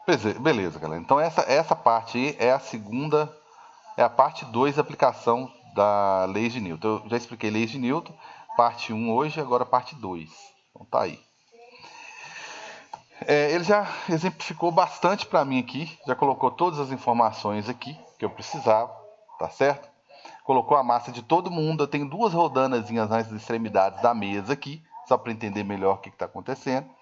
Beleza, galera. Então essa parte aí é a segunda, é a parte 2 da aplicação da lei de Newton. Eu já expliquei leis de Newton, parte um hoje, agora parte 2. Então tá aí. Ele já exemplificou bastante para mim aqui, já colocou todas as informações aqui que eu precisava, tá certo? Colocou a massa de todo mundo. Eu tenho duas rodanazinhas nas extremidades da mesa aqui, só para entender melhor o que está acontecendo.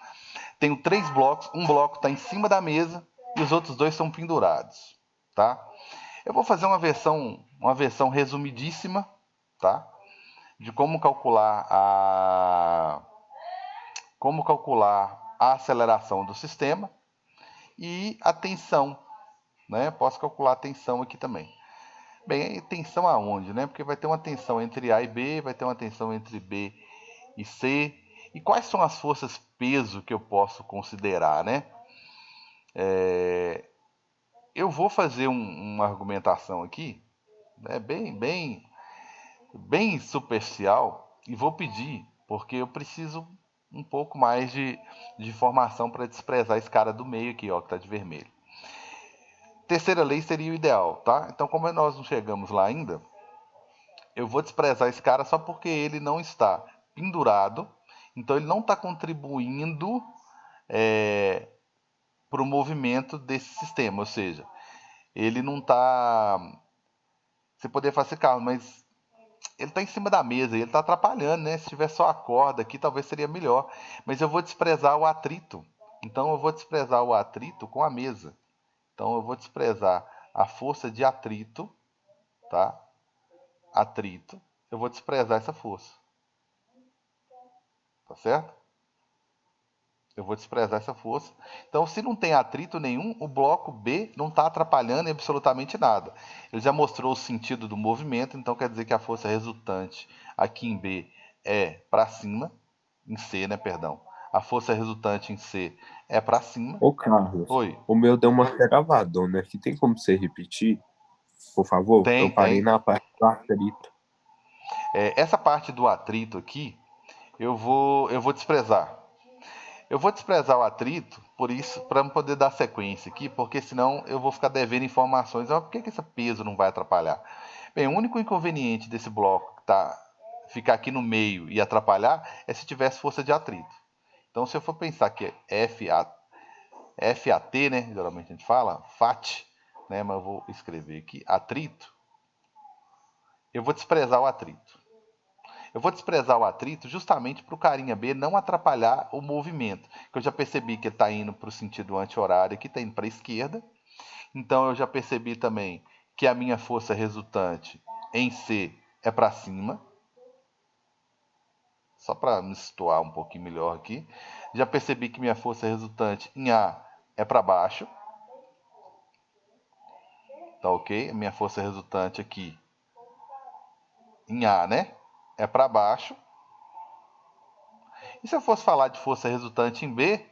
Tenho três blocos, um bloco está em cima da mesa e os outros dois estão pendurados, tá? Eu vou fazer uma versão resumidíssima, tá? De como calcular a aceleração do sistema e a tensão, né? Posso calcular a tensão aqui também. Bem, tensão aonde, né? Porque vai ter uma tensão entre A e B, vai ter uma tensão entre B e C. E quais são as forças peso que eu posso considerar, né? Eu vou fazer uma argumentação aqui, né, bem superficial, e vou pedir, porque eu preciso um pouco mais de informação para desprezar esse cara do meio aqui, ó, que está de vermelho. Terceira lei seria o ideal, tá? Então, como nós não chegamos lá ainda, eu vou desprezar esse cara só porque ele não está pendurado, então ele não está contribuindo para o movimento desse sistema, ou seja, ele não está. Você poderia fazer assim, Carlos, mas ele está em cima da mesa e ele está atrapalhando, né? Se tiver só a corda aqui, talvez seria melhor. Mas eu vou desprezar o atrito. Então eu vou desprezar o atrito com a mesa. Então eu vou desprezar a força de atrito, tá? Atrito. Eu vou desprezar essa força. Tá certo? Eu vou desprezar essa força. Então, se não tem atrito nenhum, o bloco B não está atrapalhando em absolutamente nada. Ele já mostrou o sentido do movimento, então quer dizer que a força resultante aqui em B é para cima, em C, né, perdão. A força resultante em C é para cima. Ô, Carlos, Oi, o meu deu uma travadona aqui. Tem como você repetir, por favor? Eu parei tem. na parte do atrito. Essa parte do atrito aqui, eu vou desprezar. Eu vou desprezar o atrito, por isso, para poder dar sequência aqui, porque senão eu vou ficar devendo informações. Por que esse peso não vai atrapalhar? Bem, o único inconveniente desse bloco ficar aqui no meio e atrapalhar é se tivesse força de atrito. Então, se eu for pensar que é FAT, né? Geralmente a gente fala, FAT, né? Mas eu vou escrever aqui atrito. Eu vou desprezar o atrito. Eu vou desprezar o atrito justamente para o carinha B não atrapalhar o movimento. Que eu já percebi que ele está indo para o sentido anti-horário aqui, está indo para a esquerda. Então eu já percebi também que a minha força resultante em C é para cima. Só para me situar um pouquinho melhor aqui. Já percebi que minha força resultante em A é para baixo. Tá ok? A minha força resultante aqui em A, né? É para baixo. E se eu fosse falar de força resultante em B,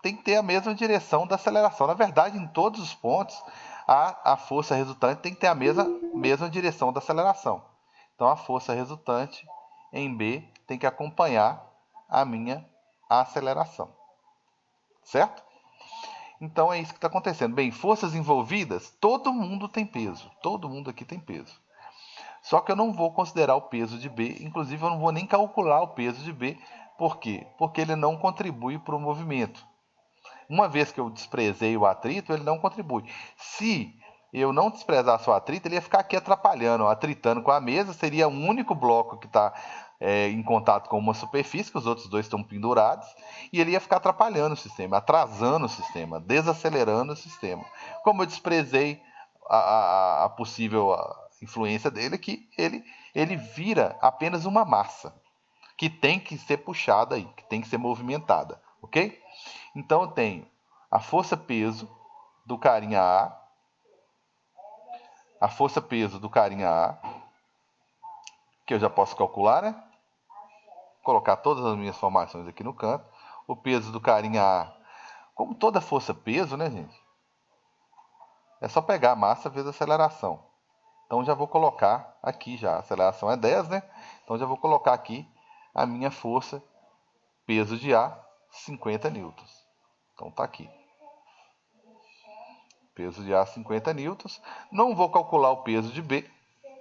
tem que ter a mesma direção da aceleração. Na verdade, em todos os pontos, a força resultante tem que ter a mesma direção da aceleração. Então, a força resultante em B tem que acompanhar a minha aceleração. Certo? Então, é isso que está acontecendo. Bem, forças envolvidas, todo mundo tem peso. Todo mundo aqui tem peso. Só que eu não vou considerar o peso de B, inclusive eu não vou nem calcular o peso de B. Por quê? Porque ele não contribui para o movimento. Uma vez que eu desprezei o atrito, ele não contribui. Se eu não desprezasse o atrito, ele ia ficar aqui atrapalhando, atritando com a mesa, seria o único bloco que está em contato com uma superfície, que os outros dois estão pendurados, e ele ia ficar atrapalhando o sistema, atrasando o sistema, desacelerando o sistema. Como eu desprezei a possível influência dele, que ele vira apenas uma massa, que tem que ser puxada aí, que tem que ser movimentada, ok? Então eu tenho a força-peso do carinha a força-peso do carinha A, que eu já posso calcular, né? Colocar todas as minhas formações aqui no canto. O peso do carinha A, como toda força-peso, né, gente? É só pegar a massa vezes a aceleração. Então já vou colocar aqui já, a aceleração é 10, né? Então já vou colocar aqui a minha força, peso de A, 50 newtons. Então tá aqui. Peso de A 50 newtons. Não vou calcular o peso de B,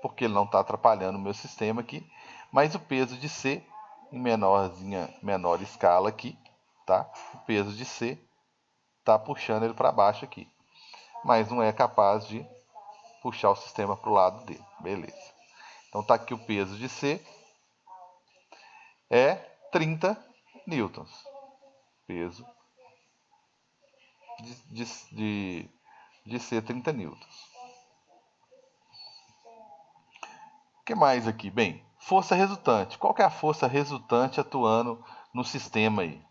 porque ele não está atrapalhando o meu sistema aqui. Mas o peso de C, em menor escala aqui, tá? O peso de C está puxando ele para baixo aqui. Mas não é capaz de puxar o sistema para o lado dele. Beleza. Então tá aqui o peso de C é 30 newtons. Peso de C 30 newtons. O que mais aqui? Bem, força resultante. Qual que é a força resultante atuando no sistema aí?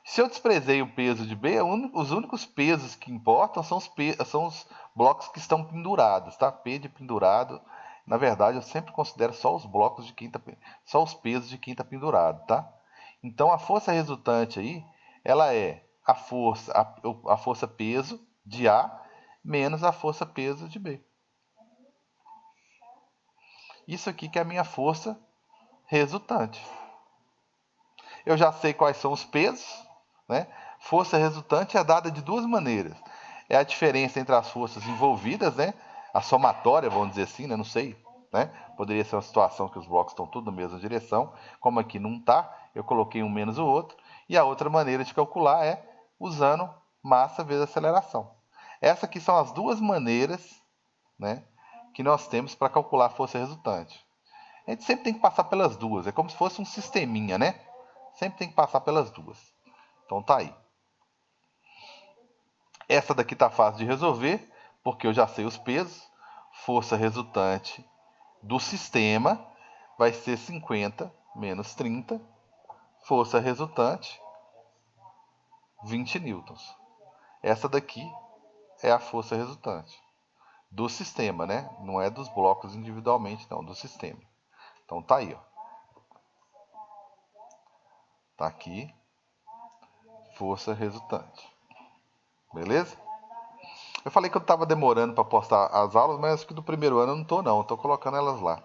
Se eu desprezei o peso de B, os únicos pesos que importam são os blocos que estão pendurados, tá? P de pendurado. Na verdade, eu sempre considero só os blocos de quem tá, só os pesos de quem está pendurado, tá? Então, a força resultante aí, ela é a força peso de A menos a força peso de B. Isso aqui que é a minha força resultante. Eu já sei quais são os pesos, né? Força resultante é dada de duas maneiras. É a diferença entre as forças envolvidas, né? A somatória, vamos dizer assim, né? Não sei, né? Poderia ser uma situação que os blocos estão tudo na mesma direção, como aqui não está, eu coloquei um menos o outro. E a outra maneira de calcular é usando massa vezes aceleração. Essas aqui são as duas maneiras, né, que nós temos para calcular a força resultante. A gente sempre tem que passar pelas duas, é como se fosse um sisteminha, né? Sempre tem que passar pelas duas. Então tá aí. Essa daqui tá fácil de resolver, porque eu já sei os pesos. Força resultante do sistema vai ser 50 menos 30. Força resultante, 20 newtons. Essa daqui é a força resultante do sistema, né? Não é dos blocos individualmente, não, do sistema. Então tá aí, ó. Tá aqui, força resultante. Beleza? Eu falei que eu estava demorando para postar as aulas, mas acho que do primeiro ano eu não tô não, eu tô colocando elas lá.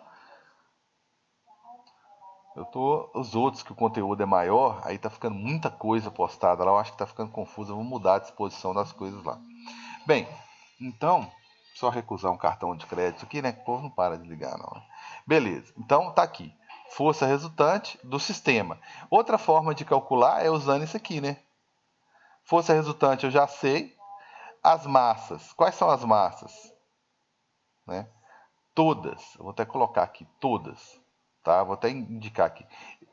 Os outros que o conteúdo é maior, aí tá ficando muita coisa postada lá, eu acho que tá ficando confuso, eu vou mudar a disposição das coisas lá. Bem, então, só recusar um cartão de crédito aqui, né, que o povo não para de ligar não. Né? Beleza, então tá aqui, força resultante do sistema. Outra forma de calcular é usando isso aqui, né? Força resultante eu já sei, as massas, quais são as massas? Né? Todas, eu vou até colocar aqui, todas, tá? Vou até indicar aqui.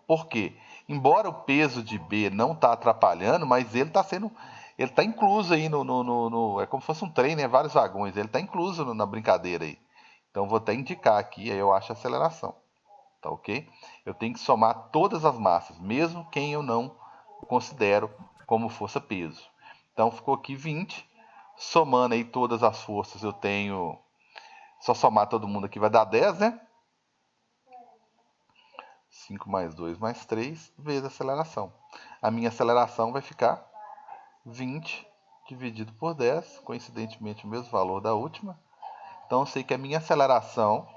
Por quê? Embora o peso de B não está atrapalhando, mas ele está incluso aí é como se fosse um trem, né? Vários vagões, ele está incluso na brincadeira aí. Então vou até indicar aqui, aí eu acho a aceleração, tá ok? Eu tenho que somar todas as massas, mesmo quem eu não considero como força peso. Então ficou aqui 20, somando aí todas as forças eu tenho, só somar todo mundo aqui vai dar 10, né? 5 mais 2 mais 3 vezes a aceleração. A minha aceleração vai ficar 20 dividido por 10, coincidentemente o mesmo valor da última. Então eu sei que a minha aceleração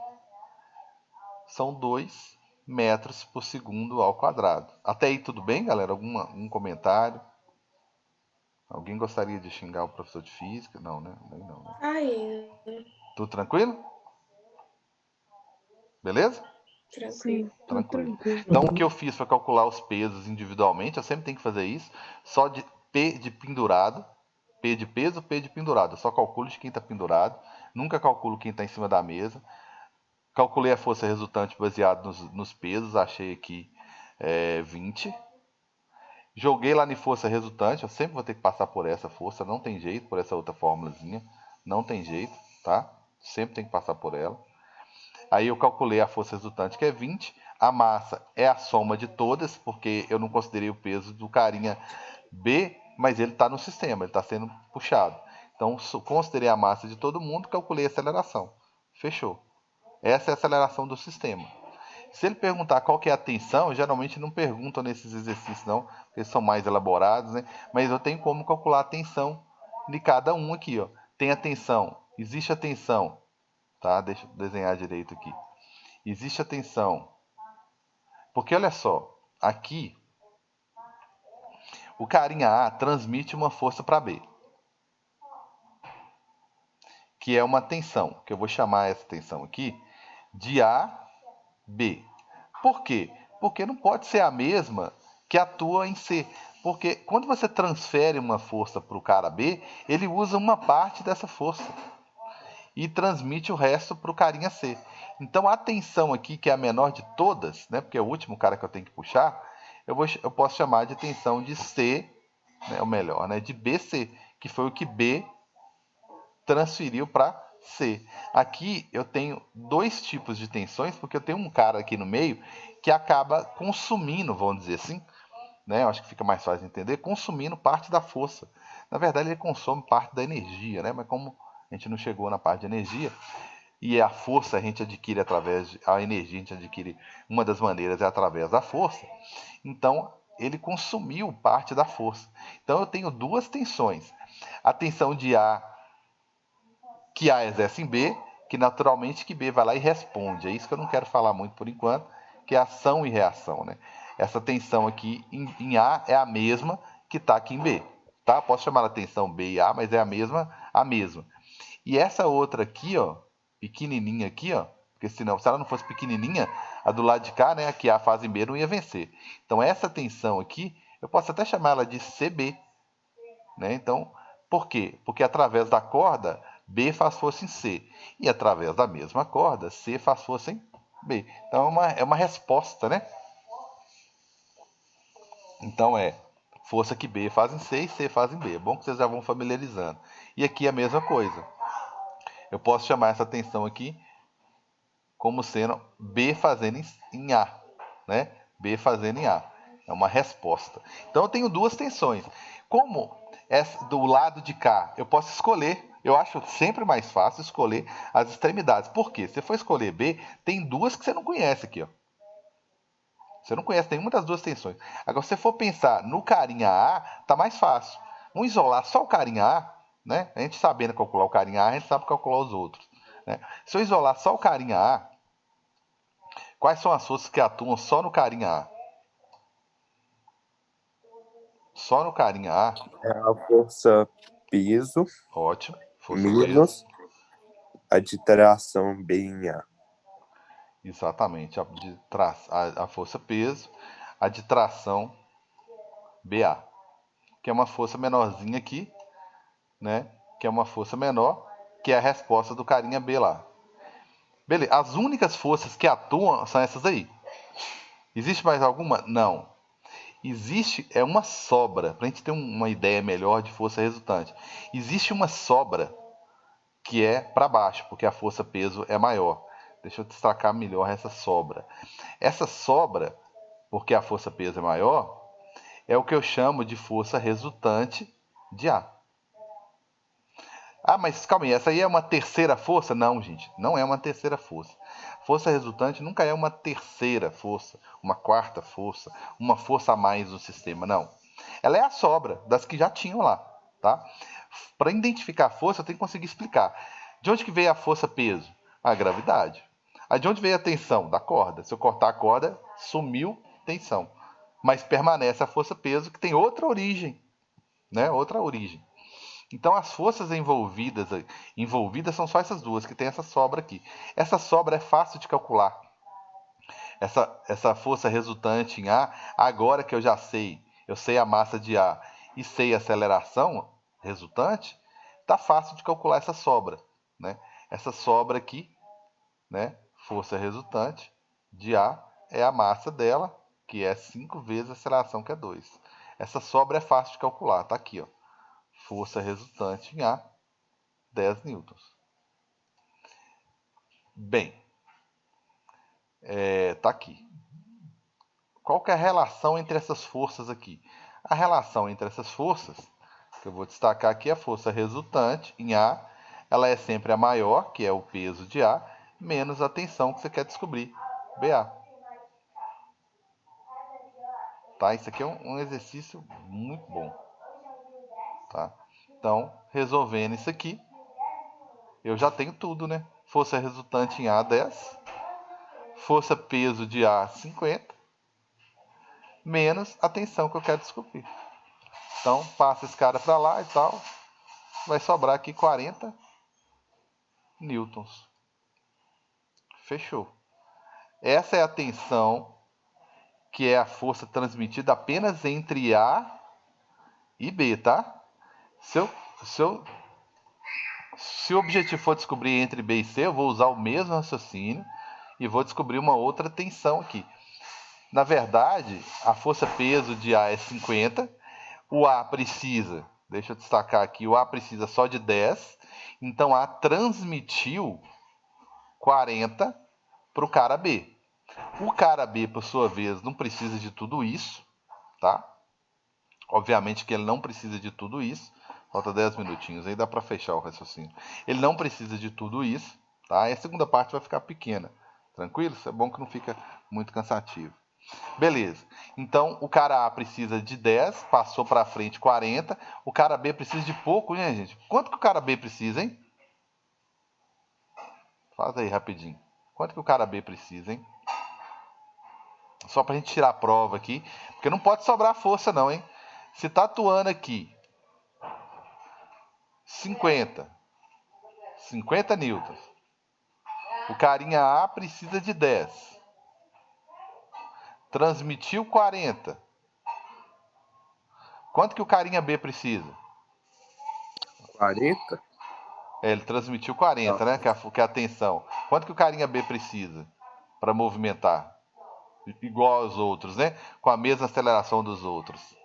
são 2 metros por segundo ao quadrado. Até aí tudo bem, galera? Algum comentário? Alguém gostaria de xingar o professor de física? Não, né? Não, né? Aí, Tudo tranquilo? Beleza? tranquilo. Tranquilo. Então o que eu fiz para calcular os pesos individualmente, eu sempre tenho que fazer isso, só de P de pendurado, P de peso, P de pendurado. Eu só calculo de quem está pendurado, nunca calculo quem está em cima da mesa. Calculei a força resultante baseado nos pesos, achei aqui 20. Joguei lá em força resultante, eu sempre vou ter que passar por essa força, não tem jeito, por essa outra fórmulazinha, não tem jeito, tá? Sempre tem que passar por ela. Aí eu calculei a força resultante, que é 20. A massa é a soma de todas, porque eu não considerei o peso do carinha B, mas ele está no sistema, ele está sendo puxado. Então, considerei a massa de todo mundo, calculei a aceleração. Fechou. Essa é a aceleração do sistema. Se ele perguntar qual que é a tensão, geralmente não perguntam nesses exercícios não, porque eles são mais elaborados, né? Mas eu tenho como calcular a tensão de cada um aqui, ó. Tem a tensão, existe a tensão, tá? Deixa eu desenhar direito aqui. Existe a tensão. Porque olha só, aqui o carinha A transmite uma força para B. que é uma tensão, que eu vou chamar essa tensão aqui de AB. Por quê? Porque não pode ser a mesma que atua em C. Porque quando você transfere uma força para o cara B, ele usa uma parte dessa força e transmite o resto para o carinha C. Então a tensão aqui, que é a menor de todas, né, porque é o último cara que eu tenho que puxar, eu posso chamar de tensão de C, né, ou melhor, né, de BC, que foi o que B transferiu para C. Aqui eu tenho dois tipos de tensões, porque eu tenho um cara aqui no meio que acaba consumindo, vamos dizer assim, né? Eu acho que fica mais fácil de entender, consumindo parte da força. Na verdade, ele consome parte da energia, né? Mas como a gente não chegou na parte de energia, e a força a gente adquire a energia a gente adquire, uma das maneiras é através da força, então ele consumiu parte da força. Então eu tenho duas tensões. A tensão de A que A exerce em B, que naturalmente que B vai lá e responde. É isso que eu não quero falar muito por enquanto, que é ação e reação, né? Essa tensão aqui em A é a mesma que está aqui em B, tá? Posso chamar a tensão B e A, mas é a mesma. E essa outra aqui, ó, pequenininha aqui, ó, porque senão, se ela não fosse pequenininha, a do lado de cá, né, que A faz em B não ia vencer. Então essa tensão aqui, eu posso até chamar ela de CB, né? Então, por quê? Porque através da corda, B faz força em C. E através da mesma corda, C faz força em B. Então é uma resposta, né? Então é força que B faz em C e C faz em B. É bom que vocês já vão familiarizando. E aqui é a mesma coisa. Eu posso chamar essa tensão aqui como sendo B fazendo em A, né? B fazendo em A. É uma resposta. Então eu tenho duas tensões. Como essa, do lado de cá eu posso escolher, eu acho sempre mais fácil escolher as extremidades. Por quê? Se você for escolher B, tem duas que você não conhece aqui, ó. Você não conhece nenhuma das duas tensões. Agora, se você for pensar no carinha A, tá mais fácil. Vamos isolar só o carinha A, né? A gente sabendo calcular o carinha A, a gente sabe calcular os outros. Né? Se eu isolar só o carinha A, quais são as forças que atuam só no carinha A? Só no carinha A? É a força peso Ótimo. Força peso. menos a de tração B em A. Exatamente. A força peso, a de tração BA. Que é uma força menorzinha aqui, né? Que é uma força menor, que é a resposta do carinha B lá. Beleza. As únicas forças que atuam são essas aí. Existe mais alguma? Não. Existe uma sobra, para a gente ter uma ideia melhor de força resultante. Existe uma sobra que é para baixo, porque a força peso é maior. Deixa eu destacar melhor essa sobra. Essa sobra, porque a força peso é maior, é o que eu chamo de força resultante de A. Ah, mas calma aí, essa aí é uma terceira força? Não, gente, não é uma terceira força. Força resultante nunca é uma terceira força, uma quarta força, uma força a mais do sistema, não. Ela é a sobra das que já tinham lá, tá? Para identificar a força, eu tenho que conseguir explicar. De onde que veio a força peso? A gravidade. Aí de onde veio a tensão? Da corda. Se eu cortar a corda, sumiu tensão. Mas permanece a força peso, que tem outra origem, né? Outra origem. Então as forças envolvidas são só essas duas, que tem essa sobra aqui. Essa sobra é fácil de calcular. Essa força resultante em A, agora que eu sei a massa de A e sei a aceleração resultante, tá fácil de calcular essa sobra, né? Essa sobra aqui, né? Força resultante de A é a massa dela, que é 5 vezes a aceleração, que é 2. Essa sobra é fácil de calcular, tá aqui, ó. Força resultante em A, 10 newtons. Bem, tá aqui. Qual que é a relação entre essas forças aqui? A relação entre essas forças, que eu vou destacar aqui, é a força resultante em A, ela é sempre a maior, que é o peso de A, menos a tensão que você quer descobrir, BA. Tá? Isso aqui é um exercício muito bom. Tá? Então, resolvendo isso aqui, eu já tenho tudo, né? Força resultante em A, 10. Força peso de A, 50. Menos a tensão que eu quero descobrir. Então, passa esse cara para lá e tal. Vai sobrar aqui 40 newtons. Fechou. Essa é a tensão, que é a força transmitida apenas entre A e B, tá? Se o objetivo for descobrir entre B e C, eu vou usar o mesmo raciocínio e vou descobrir uma outra tensão aqui. Na verdade, a força peso de A é 50, o A precisa, deixa eu destacar aqui, o A precisa só de 10, então A transmitiu 40 para o cara B. O cara B, por sua vez, não precisa de tudo isso, tá? Obviamente que ele não precisa de tudo isso. Falta 10 minutinhos, aí dá para fechar o raciocínio. Ele não precisa de tudo isso, tá? E a segunda parte vai ficar pequena. Tranquilo? Isso é bom que não fica muito cansativo. Beleza. Então, o cara A precisa de 10, passou para frente 40. O cara B precisa de pouco, né, gente? Quanto que o cara B precisa, hein? Faz aí rapidinho. Quanto que o cara B precisa, hein? Só pra gente tirar a prova aqui. Porque não pode sobrar força não, hein? Se tá atuando aqui 50 newtons. O carinha A precisa de 10. Transmitiu 40. Quanto que o carinha B precisa? 40? Ele transmitiu 40, né? Que é a tensão. Quanto que o carinha B precisa para movimentar? Igual aos outros, né? Com a mesma aceleração dos outros.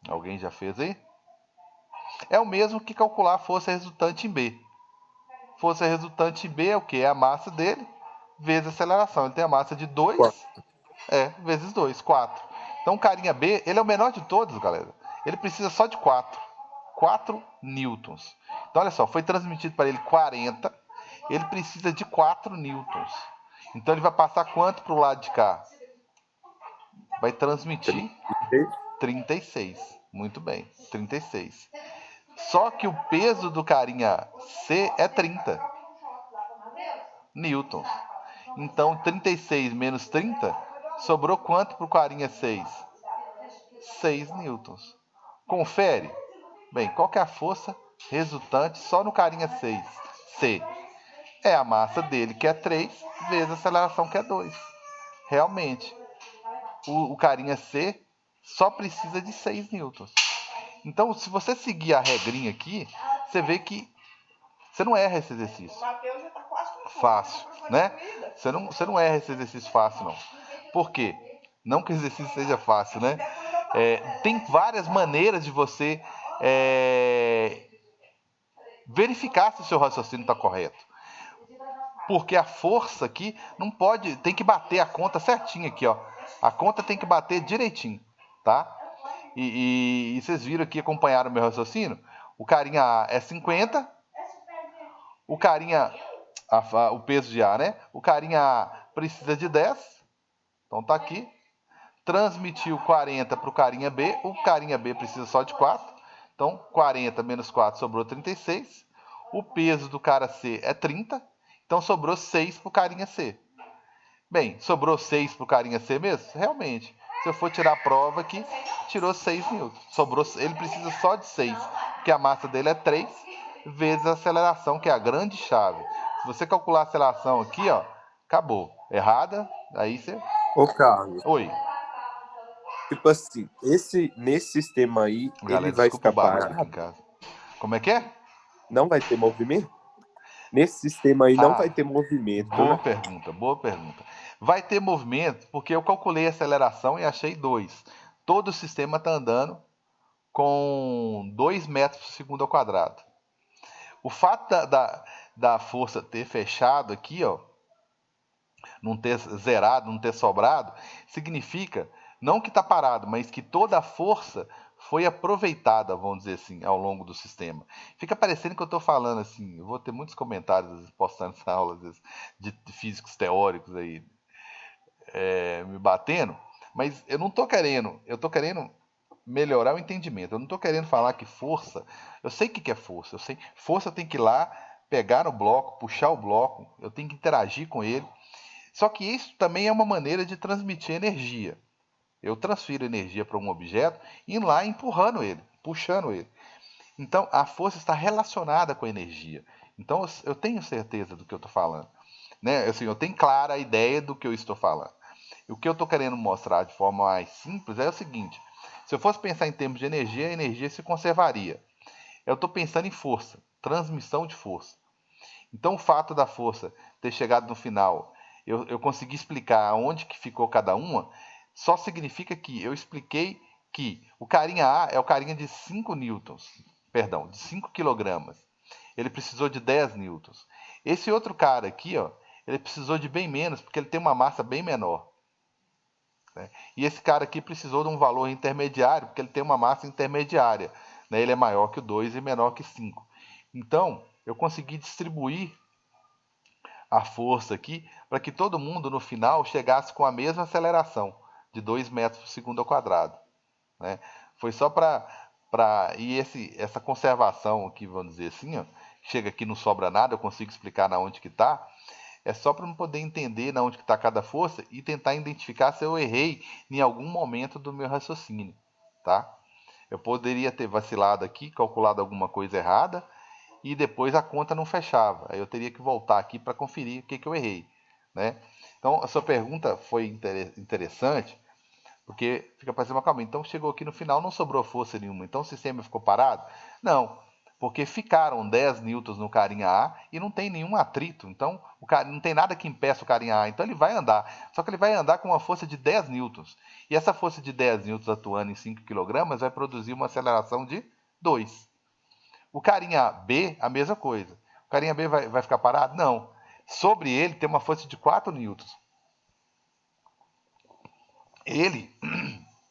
Alguém já fez aí? É o mesmo que calcular a força resultante em B. Força resultante em B é o que? É a massa dele vezes a aceleração. Ele tem a massa de 2, 4. vezes 2, 4. Então o carinha B, ele é o menor de todos, galera. Ele precisa só de 4. 4 newtons. Então olha só, foi transmitido para ele 40, ele precisa de 4 newtons. Então ele vai passar quanto para o lado de cá? Vai transmitir 36. Muito bem, 36. Só que o peso do carinha C é 30 newtons. Então 36 menos 30, sobrou quanto para o carinha 6? 6 newtons. Confere. Bem, qual que é a força resultante só no carinha 6? C. É a massa dele, que é 3, vezes a aceleração, que é 2. Realmente, o carinha C só precisa de 6 newtons. Então, se você seguir a regrinha aqui, você vê que você não erra esse exercício. Fácil, né? Você não erra esse exercício fácil, não. Por quê? Não que o exercício seja fácil, né? Tem várias maneiras de você verificar se o seu raciocínio está correto. Porque a força aqui não pode, tem que bater a conta certinho aqui, ó. A conta tem que bater direitinho, tá? E vocês viram aqui, acompanharam o meu raciocínio? O carinha A é 50, o carinha, o peso de A, né? O carinha A precisa de 10, então tá aqui. Transmitiu 40 para o carinha B, o carinha B precisa só de 4, então 40 menos 4 sobrou 36. O peso do cara C é 30, então sobrou 6 para o carinha C. Bem, sobrou 6 para o carinha C mesmo? Realmente. Se eu for tirar a prova aqui, tirou 6 newtons. Ele precisa só de 6, porque a massa dele é 3, vezes a aceleração, que é a grande chave. Se você calcular a aceleração aqui, ó, acabou. Errada, aí você... Ô, Carlos, Oi. tipo assim, nesse sistema aí, ele Galera, vai desculpa o ficar barulho aqui em parado? casa. Como é que é? Não vai ter movimento? Nesse sistema aí não vai Ah, ter movimento, boa né? pergunta, boa pergunta. Vai ter movimento porque eu calculei a aceleração e achei 2. Todo o sistema está andando com 2 metros por segundo ao quadrado. O fato da força ter fechado aqui, ó, não ter zerado, não ter sobrado, significa não que está parado, mas que toda a força foi aproveitada, vamos dizer assim, ao longo do sistema. Fica parecendo que eu estou falando assim, eu vou ter muitos comentários postando essa aula às vezes, de físicos teóricos aí me batendo, mas eu não estou querendo, eu estou querendo melhorar o entendimento. Eu não estou querendo falar que força, eu sei o que é força, eu sei, força tem que ir lá, pegar no bloco, puxar o bloco, eu tenho que interagir com ele. Só que isso também é uma maneira de transmitir energia. Eu transfiro energia para um objeto e ir lá empurrando ele, puxando ele. Então a força está relacionada com a energia. Então eu tenho certeza do que eu estou falando. Né? Assim, eu tenho clara a ideia do que eu estou falando. O que eu estou querendo mostrar de forma mais simples é o seguinte: se eu fosse pensar em termos de energia, a energia se conservaria. Eu estou pensando em força, transmissão de força. Então, o fato da força ter chegado no final, eu consegui explicar onde que ficou cada uma, só significa que eu expliquei que o carinha A é o carinha de 5 newtons, perdão, de 5 quilogramas. Ele precisou de 10 newtons. Esse outro cara aqui, ó, ele precisou de bem menos, porque ele tem uma massa bem menor. Né? E esse cara aqui precisou de um valor intermediário, porque ele tem uma massa intermediária. Né? Ele é maior que o 2 e menor que 5. Então, eu consegui distribuir a força aqui para que todo mundo no final chegasse com a mesma aceleração, de 2 metros por segundo ao quadrado. Né? Foi só para. E essa conservação aqui, vamos dizer assim, ó, chega aqui não sobra nada, eu consigo explicar na onde que está. É só para eu poder entender na onde que está cada força e tentar identificar se eu errei em algum momento do meu raciocínio, tá? Eu poderia ter vacilado aqui, calculado alguma coisa errada e depois a conta não fechava. Aí eu teria que voltar aqui para conferir o que eu errei, né? Então a sua pergunta foi interessante porque fica parecendo uma calma. Então chegou aqui no final, não sobrou força nenhuma. Então o sistema ficou parado? Não, porque ficaram 10 newtons no carinha A e não tem nenhum atrito. Então não tem nada que impeça o carinha A. Então ele vai andar. Só que ele vai andar com uma força de 10 newtons. E essa força de 10 newtons atuando em 5 quilogramas vai produzir uma aceleração de 2. O carinha B, a mesma coisa. O carinha B vai ficar parado? Não. Sobre ele tem uma força de 4 newtons. Ele,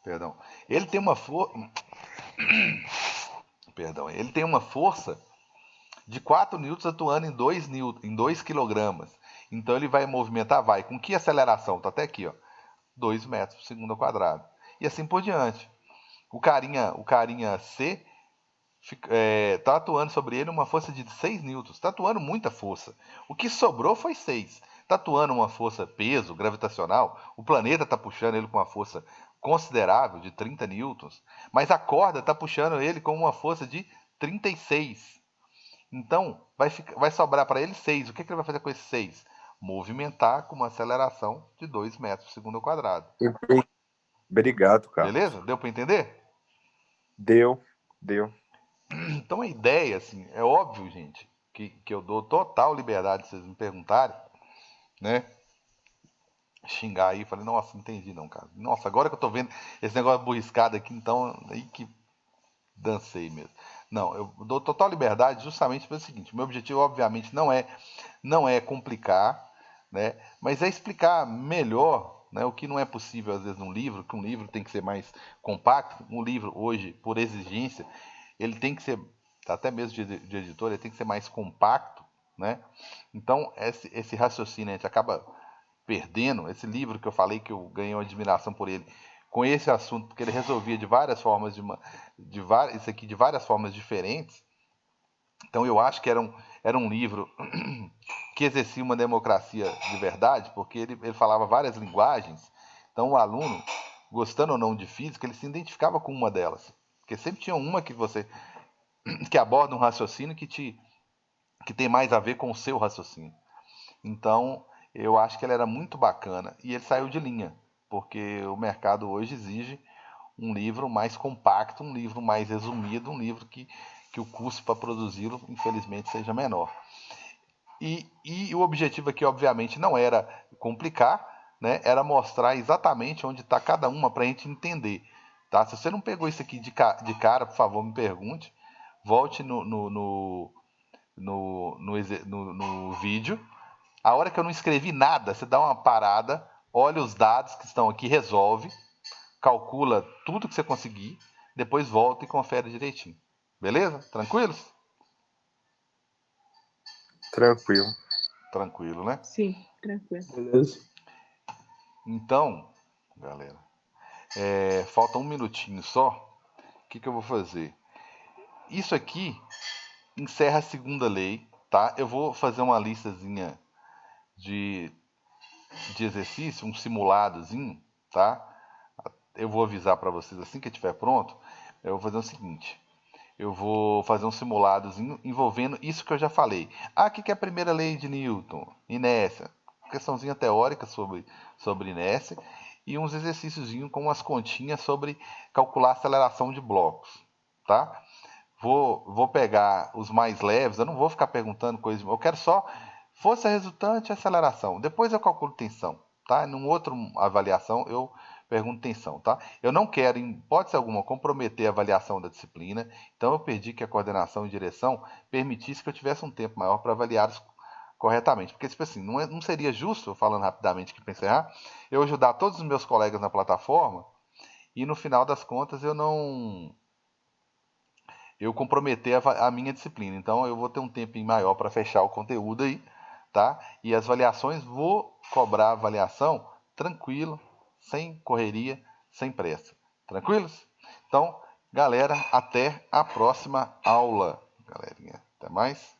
perdão, ele tem uma força, ele tem uma força de 4 newtons atuando em 2 quilogramas. Então ele vai movimentar, vai, com que aceleração? Está até aqui, ó, 2 metros por segundo ao quadrado. E assim por diante. O carinha C está atuando sobre ele uma força de 6 newtons. Está atuando muita força. O que sobrou foi 6. Está atuando uma força peso gravitacional. O planeta está puxando ele com uma força considerável de 30 newtons. Mas a corda está puxando ele com uma força de 36. Então, vai sobrar para ele 6. O que ele vai fazer com esses 6? Movimentar com uma aceleração de 2 metros por segundo ao quadrado. Obrigado, Carlos. Beleza? Deu para entender? Deu. Então a ideia, assim, é óbvio, gente, que eu dou total liberdade se vocês me perguntarem, né? Xingar aí, falei, nossa, não entendi não, cara. Nossa, agora que eu tô vendo esse negócio burriscado aqui, então, aí que dancei mesmo. Não, eu dou total liberdade justamente pelo seguinte, meu objetivo, obviamente, não é complicar, né? Mas é explicar melhor, né, o que não é possível, às vezes, num livro, que um livro tem que ser mais compacto. Um livro, hoje, por exigência, ele tem que ser, até mesmo de editor, ele tem que ser mais compacto, né? Então, esse raciocínio a gente acaba perdendo. Esse livro que eu falei que eu ganhei uma admiração por ele, com esse assunto, porque ele resolvia de várias formas, isso aqui de várias formas diferentes. Então, eu acho que era um livro que exercia uma democracia de verdade, porque ele falava várias linguagens. Então, o aluno, gostando ou não de física, ele se identificava com uma delas. Porque sempre tinha uma que aborda um raciocínio que tem mais a ver com o seu raciocínio. Então, eu acho que ele era muito bacana. E ele saiu de linha, porque o mercado hoje exige um livro mais compacto, um livro mais resumido, um livro que o custo para produzi-lo, infelizmente, seja menor. E o objetivo aqui, obviamente, não era complicar, né? Era mostrar exatamente onde está cada uma para a gente entender. Tá? Se você não pegou isso aqui de cara, por favor, me pergunte. Volte no vídeo. A hora que eu não escrevi nada, você dá uma parada, olha os dados que estão aqui, resolve, calcula tudo que você conseguir, depois volta e confere direitinho. Beleza? Tranquilos? Tranquilo. Tranquilo, né? Sim, tranquilo. Beleza. Então, galera, falta um minutinho só. O que eu vou fazer? Isso aqui encerra a segunda lei, tá? Eu vou fazer uma listazinha de exercício, um simuladozinho, tá? Eu vou avisar para vocês assim que estiver pronto. Eu vou fazer o seguinte: eu vou fazer uns simulados envolvendo isso que eu já falei. O que é a primeira lei de Newton? Inércia. Questãozinha teórica sobre inércia. E uns exercícios com umas continhas sobre calcular a aceleração de blocos. Tá? Vou pegar os mais leves, eu não vou ficar perguntando coisas. Eu quero só força resultante e aceleração. Depois eu calculo tensão. Tá? Num outro avaliação eu pergunto tensão, tá? Eu não quero, em hipótese alguma, comprometer a avaliação da disciplina, então eu pedi que a coordenação e direção permitisse que eu tivesse um tempo maior para avaliar corretamente. Porque, tipo assim, não seria justo, falando rapidamente aqui para encerrar, eu ajudar todos os meus colegas na plataforma e no final das contas eu comprometer a minha disciplina. Então eu vou ter um tempinho maior para fechar o conteúdo aí, tá? E as avaliações, vou cobrar a avaliação tranquilo, sem correria, sem pressa. Tranquilos? Então, galera, até a próxima aula. Galerinha, até mais.